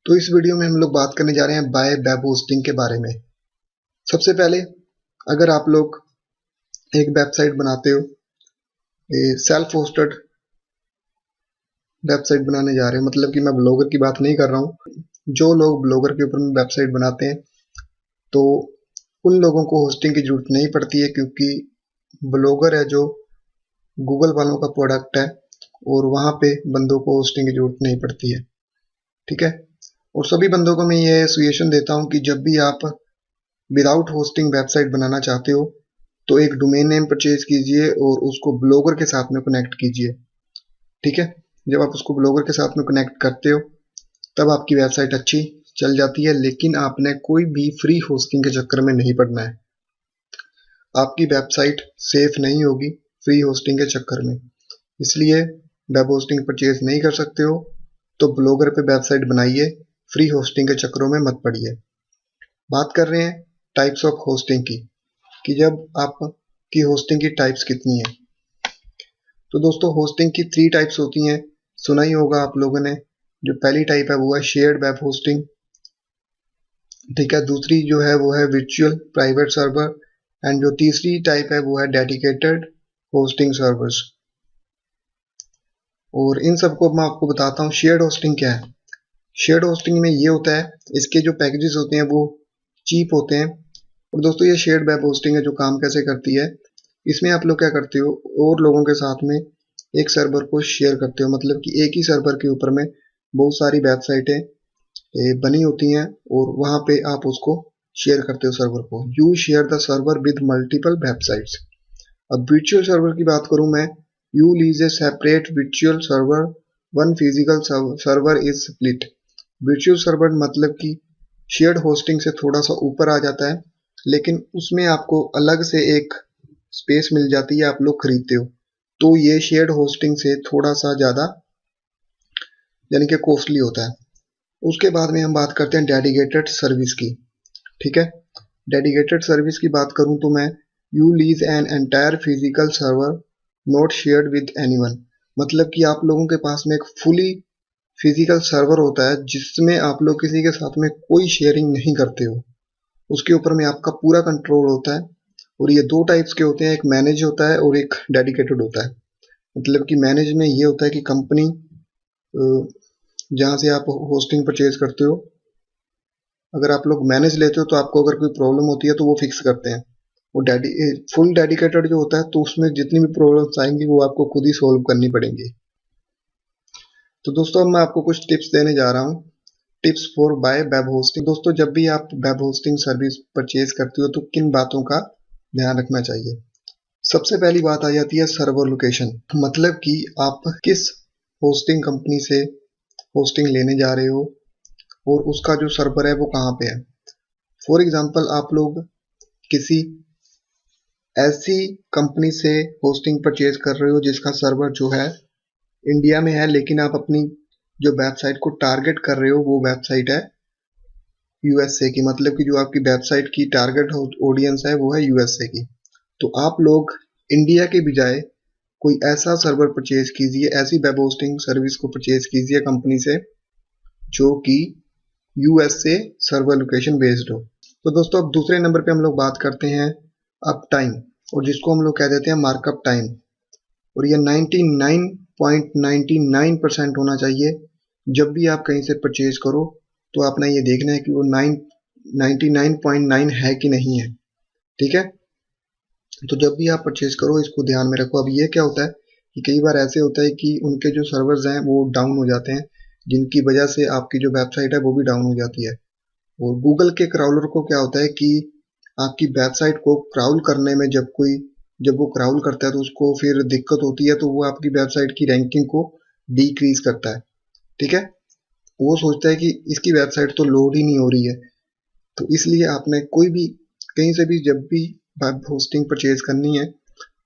तो इस वीडियो में हम लोग बात करने जा रहे हैं बाय वेब होस्टिंग के बारे में। सबसे पहले अगर आप लोग एक वेबसाइट बनाते हो, सेल्फ होस्टेड वेबसाइट बनाने जा रहे हो, मतलब कि मैं ब्लॉगर की बात नहीं कर रहा हूँ। जो लोग ब्लॉगर के ऊपर वेबसाइट बनाते हैं तो उन लोगों को होस्टिंग की जरूरत नहीं पड़ती है, क्योंकि ब्लॉगर है जो गूगल वालों का प्रोडक्ट है और वहाँ पे बंदों को होस्टिंग की जरूरत नहीं पड़ती है। ठीक है। और सभी बंदों को मैं ये सजेशन देता हूँ कि जब भी आप विदाउट होस्टिंग वेबसाइट बनाना चाहते हो तो एक डोमेन नेम परचेज कीजिए और उसको ब्लॉगर के साथ में कनेक्ट कीजिए। ठीक है। जब आप उसको ब्लॉगर के साथ में कनेक्ट करते हो तब आपकी वेबसाइट अच्छी चल जाती है, लेकिन आपने कोई भी फ्री होस्टिंग के चक्कर में नहीं पड़ना है। आपकी वेबसाइट सेफ नहीं होगी फ्री होस्टिंग के चक्कर में, इसलिए वेब होस्टिंग परचेज नहीं कर सकते हो तो ब्लॉगर पे वेबसाइट बनाइए, फ्री होस्टिंग के चक्करों में मत पड़िए। बात कर रहे हैं टाइप्स ऑफ होस्टिंग की, कि जब आपकी होस्टिंग की टाइप्स कितनी है। तो दोस्तों होस्टिंग की 3 टाइप्स होती हैं, सुना ही होगा आप लोगों ने। जो पहली टाइप है वो है शेयर्ड वेब होस्टिंग। ठीक है। दूसरी जो है वो है वर्चुअल प्राइवेट सर्वर, एंड जो तीसरी टाइप है वो है डेडिकेटेड होस्टिंग सर्वर्स। और इन सबको मैं आपको बताता हूँ शेयर्ड होस्टिंग क्या है। शेयर्ड होस्टिंग में ये होता है, इसके जो पैकेजेस होते हैं वो चीप होते हैं। और दोस्तों ये शेयर्ड वेब होस्टिंग है जो काम कैसे करती है, इसमें आप लोग क्या करते हो, और लोगों के साथ में एक सर्वर को शेयर करते हो, मतलब कि एक ही सर्वर के ऊपर में बहुत सारी वेबसाइटें बनी होती हैं और वहां पे आप उसको शेयर करते हो सर्वर को। You share the server with multiple websites. अब वर्चुअल सर्वर की बात करूं मैं, you lease A separate virtual server, one physical server is split. Virtual server मतलब कि शेयर्ड होस्टिंग से थोड़ा सा ऊपर आ जाता है, लेकिन उसमें आपको अलग से एक स्पेस मिल जाती है, आप लोग खरीदते हो। तो ये शेयर्ड होस्टिंग से थोड़ा सा ज़्यादा यानी कि कॉस्टली होता है। उसके बाद में हम बात करते हैं डेडिकेटेड सर्विस की। ठीक है। डेडिकेटेड सर्विस की बात करूं तो मैं, you lease an entire physical server not shared with anyone. मतलब कि आप लोगों के पास में एक फुली फिजिकल सर्वर होता है जिसमें आप लोग किसी के साथ में कोई शेयरिंग नहीं करते हो, उसके ऊपर में आपका पूरा कंट्रोल होता है। और ये 2 टाइप्स के होते हैं, एक मैनेज होता है और एक डेडिकेटेड होता है। मतलब कि मैनेज में ये होता है कि कंपनी जहाँ से आप होस्टिंग परचेज करते हो, अगर आप लोग मैनेज लेते हो तो आपको अगर कोई प्रॉब्लम होती है तो वो फिक्स करते हैं। वो फुल डेडिकेटेड जो होता है तो उसमें जितनी भी प्रॉब्लम्स आएंगी वो आपको खुद ही सॉल्व करनी पड़ेंगी। तो दोस्तों अब मैं आपको कुछ टिप्स देने जा रहा हूँ, tips for buy web hosting. दोस्तों जब भी आप वेब होस्टिंग सर्विस परचेज करते हो तो किन बातों का ध्यान रखना चाहिए। सबसे पहली बात आ जाती है सर्वर लोकेशन, मतलब कि आप किस होस्टिंग कंपनी से होस्टिंग लेने जा रहे हो और उसका जो सर्वर है वो कहाँ पे है। फॉर एग्जांपल आप लोग किसी ऐसी कंपनी से होस्टिंग परचेज कर रहे हो जिसका सर्वर जो है इंडिया में है, लेकिन आप अपनी जो वेबसाइट को टारगेट कर रहे हो वो वेबसाइट है यूएसए की, मतलब कि जो आपकी वेबसाइट की टारगेट ऑडियंस है वो है यूएसए की। तो आप लोग इंडिया के बजाय कोई ऐसा सर्वर परचेज कीजिए, ऐसी वेब होस्टिंग सर्विस को परचेज कीजिए कंपनी से जो कि यूएसए सर्वर लोकेशन बेस्ड हो। तो दोस्तों अब दूसरे नंबर पे हम लोग बात करते हैं अप टाइम, और जिसको हम लोग कह देते हैं मार्कअप टाइम। और ये 99.99% होना चाहिए। जब भी आप कहीं से परचेज करो तो आपने ये देखना है कि वो 99.9 है कि नहीं है। ठीक है। तो जब भी आप परचेज करो इसको ध्यान में रखो। अब ये क्या होता है कि कई बार ऐसे होता है कि उनके जो सर्वर्स हैं वो डाउन हो जाते हैं, जिनकी वजह से आपकी जो वेबसाइट है वो भी डाउन हो जाती है। और गूगल के क्राउलर को क्या होता है कि आपकी वेबसाइट को क्राउल करने में जब वो क्राउल करता है तो उसको फिर दिक्कत होती है, तो वो आपकी वेबसाइट की रैंकिंग को डिक्रीज करता है। ठीक है। वो सोचता है कि इसकी वेबसाइट तो लोड ही नहीं हो रही है। तो इसलिए आपने कोई भी कहीं से भी जब भी वेब होस्टिंग परचेज करनी है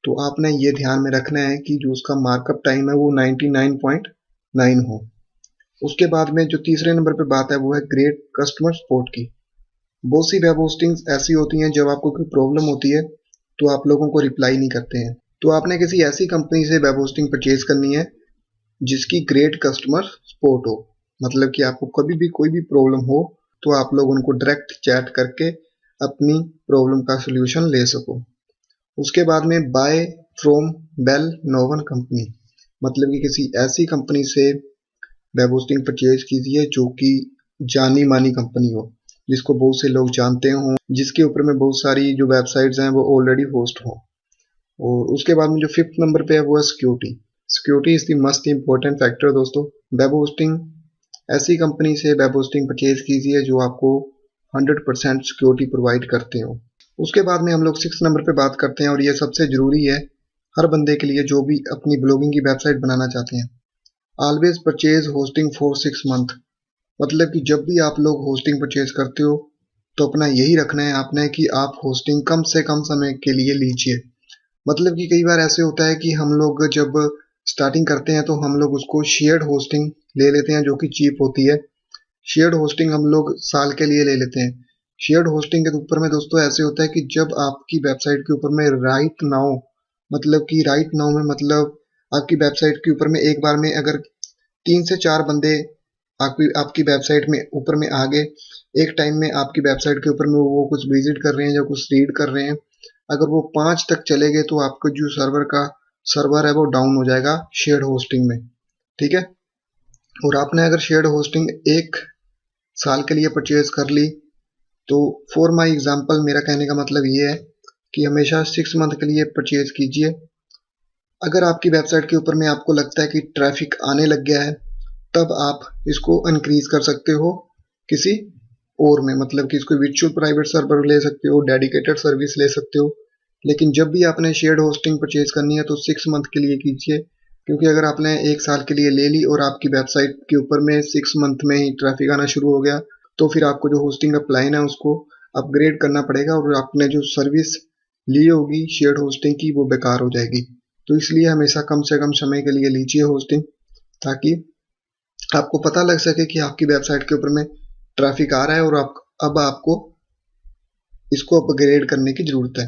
तो आपने ये ध्यान में रखना है कि जो उसका मार्कअप टाइम है वो 99.9 हो। उसके बाद में जो तीसरे नंबर पे बात है वो है ग्रेट कस्टमर सपोर्ट की। बहुत सी वेब होस्टिंग्स ऐसी होती हैं जब आपको कोई प्रॉब्लम होती है तो आप लोगों को रिप्लाई नहीं करते हैं। तो आपने किसी ऐसी कंपनी से वेब होस्टिंग परचेज करनी है जिसकी ग्रेट कस्टमर सपोर्ट हो, मतलब कि आपको कभी भी कोई भी प्रॉब्लम हो तो आप लोग उनको डायरेक्ट चैट करके अपनी प्रॉब्लम का सलूशन ले सको। उसके बाद में buy from well known company, मतलब कि किसी ऐसी कंपनी से वेब होस्टिंग परचेज कीजिए जो कि जानी मानी कंपनी हो, जिसको बहुत से लोग जानते हों, जिसके ऊपर में बहुत सारी जो वेबसाइट्स हैं वो ऑलरेडी होस्ट हो। और उसके बाद में जो फिफ्थ नंबर पे है वो है security. Security is the must important factor दोस्तों। वेब होस्टिंग ऐसी कंपनी से वेब होस्टिंग परचेज कीजिए जो आपको 100% सिक्योरिटी प्रोवाइड करते हो। उसके बाद में हम लोग 6 नंबर पे बात करते हैं और ये सबसे ज़रूरी है हर बंदे के लिए जो भी अपनी ब्लॉगिंग की वेबसाइट बनाना चाहते हैं। Always purchase hosting for 6 month, मतलब कि जब भी आप लोग होस्टिंग परचेज करते हो तो अपना यही रखना है आपने कि आप होस्टिंग कम से कम समय के लिए लीजिए। मतलब कि कई बार ऐसे होता है कि हम लोग जब स्टार्टिंग करते हैं तो हम लोग उसको शेयर्ड होस्टिंग ले लेते हैं जो कि चीप होती है। शेयर्ड होस्टिंग हम लोग साल के लिए ले लेते हैं। शेयर्ड होस्टिंग के ऊपर में दोस्तों ऐसे होता है कि जब आपकी वेबसाइट के ऊपर में राइट नाउ, मतलब कि राइट नाउ में मतलब आपकी वेबसाइट के ऊपर में एक बार में अगर 3 से 4 बंदे आपकी आपकी वेबसाइट में ऊपर में आ गए, एक टाइम में आपकी वेबसाइट के ऊपर में वो कुछ विजिट कर रहे हैं या कुछ रीड कर रहे हैं, अगर वो 5 तक चले गए तो आपका जो सर्वर है वो डाउन हो जाएगा शेयर्ड होस्टिंग में। ठीक है। और आपने अगर शेयर्ड होस्टिंग 1 साल के लिए परचेज कर ली तो फॉर माई एग्जाम्पल मेरा कहने का मतलब ये है कि हमेशा 6 मंथ के लिए परचेज कीजिए। अगर आपकी वेबसाइट के ऊपर में आपको लगता है कि ट्रैफिक आने लग गया है तब आप इसको इंक्रीज कर सकते हो किसी और में, मतलब कि इसको वर्चुअल प्राइवेट सर्वर ले सकते हो, डेडिकेटेड सर्विस ले सकते हो। लेकिन जब भी आपने शेयर्ड होस्टिंग परचेज करनी है तो 6 मंथ के लिए कीजिए, क्योंकि अगर आपने 1 साल के लिए ले ली और आपकी वेबसाइट के ऊपर में 6 मंथ में ही ट्रैफिक आना शुरू हो गया तो फिर आपको जो होस्टिंग का प्लान है उसको अपग्रेड करना पड़ेगा और आपने जो सर्विस ली होगी शेयर्ड होस्टिंग की वो बेकार हो जाएगी। तो इसलिए हमेशा कम से कम समय के लिए लीजिए होस्टिंग, ताकि आपको पता लग सके कि आपकी वेबसाइट के ऊपर में ट्रैफिक आ रहा है और अब आपको इसको अपग्रेड करने की ज़रूरत है।